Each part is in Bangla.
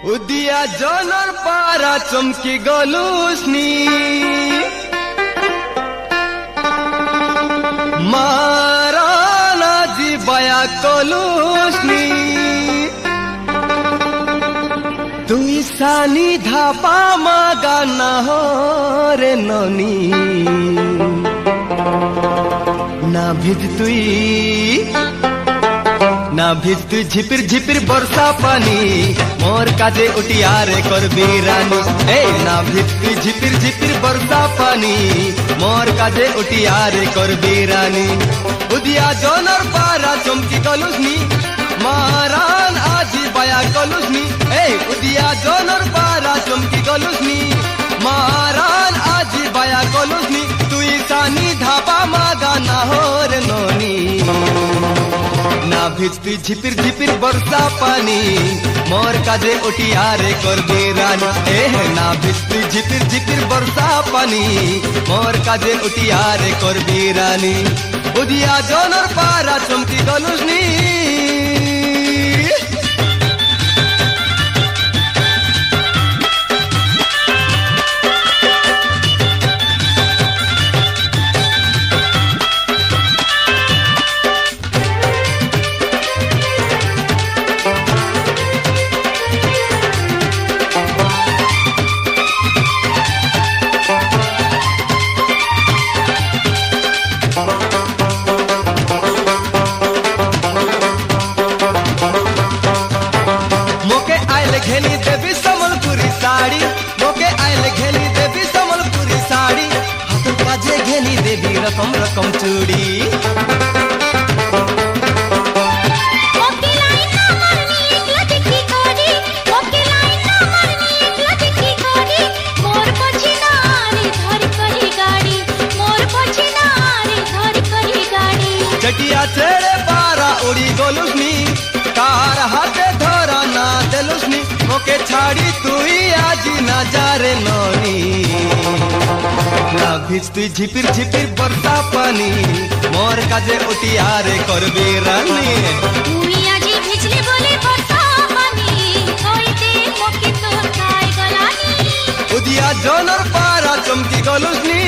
উদিয়া জনর পারা চমকি গলুসনি মারানা জিবায়া কলুসনি তুই সানি ধাপা মাগানা হরে ননি না ভিজ তুই না ভিজ তুই ঝিপির ঝিপির বর্ষা পানি মোর কাজে উঠিয়ারে করবি রানী এই না ভিজ তুই ঝিপির ঝিপির বর্ষা পানি মোর কাজে উঠিয়ারে করবি রানী উদিয়া জনর পারা চমকি গলুসনি মারান আজি বায়া গলুসনি এই উদিয়া জনর পারা চমকি গলুসনি মারান আজি বায়া গলুসনি তুই সানি ধাপা মাগা না হোর ননি না ভিজ তুই ঝিপির ঝিপির বর্ষা পানি মোর কাজে উঠিয়ারে করবি রানী না ভিজ তুই ঝিপির ঝিপির বর্ষা পানি মোর কাজে উঠিয়ারে করবি রানী উদিয়া জনর পারা চমকি গলুসনি घेनी देवी समलपुरी साड़ी मोके आयल घेनी देवी समलपुरी साड़ी हाथ काजे घेनी देवी रकम रकम चूड़ी चटिया चेड़े पारा उड़ी गोलुसनी कार हाथे धरा ना देलुसनी ओके छाड़ी तुई आज ना जा रे ननी ना ভিজ তুই ঝিপির ঝিপির বর্ষা পানি মোর কাজে উঠিয়ারে করবি রানী তুই আজি ভিজলি বলে বর্ষা পানি কইতে মকি তোর খাই গলানি উদিয়া জনর পারা চমকি গলুসনি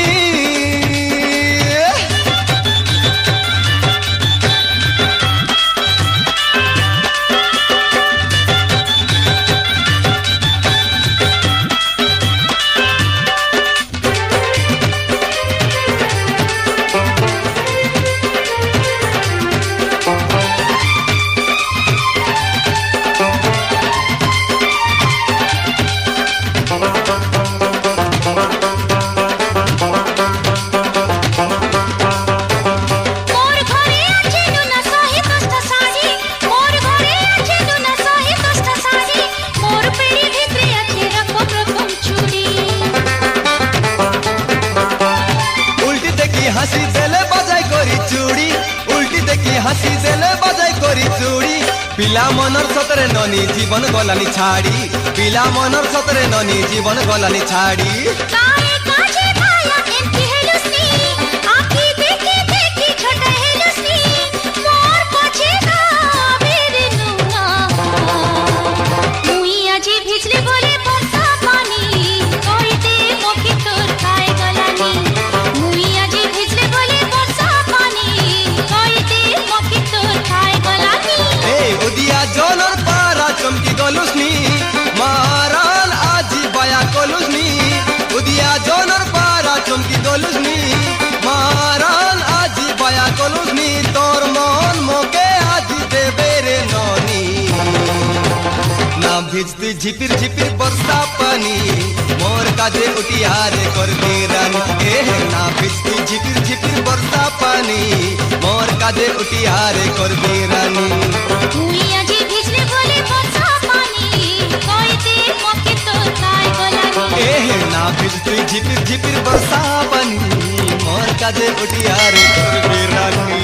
হাসি দেলে বাজাই করি চুড়ি উল্টি দেখি হাসি দেলে বাজাই করি চুড়ি পিলা মনর সতরে ননি জীবন গলানি ছাড়ি পিলা মনর সতরে ননি জীবন গলানি ছাড়ি কায়ে কাছে ভায়া এমপি হেলুসনি আঁখি দেখি দেখি ছোট হেলুসনি মোর পছে গাবে রে নুনা তুই আজি ভিজলি বলে বর্ষা পানি কইতে মকি তোর খাই গলানি তুই আজি ভিজলি বলে বর্ষা পানি কইতে মকি তোর খাই গলানি এই উদিয়া জনর পারা চমকি গলুসনি মারান আজি বায়া কলুসনি উদিয়া জনর পারা চমকি গলুসনি মারান আজি বায়া কলুসনি তোর মন মোকে আজি দেবে রে ননি না ভিজ তুই ঝিপির ঝিপির বর্ষা পানি মোর কাজে উঠিয়ারে করবি রানী না ভিজ তুই ঝিপির ঝিপির বর্ষা পানি মোর কাজে উঠিয়ারে করবি রানী তুই আজি ভিজলি বলে বর্ষা পানি কইতে মকি তোর খাই গলানি না ভিজ তুই ঝিপির ঝিপির বর্ষা পানি মোর কাজে উঠিয়ারে করবি রানী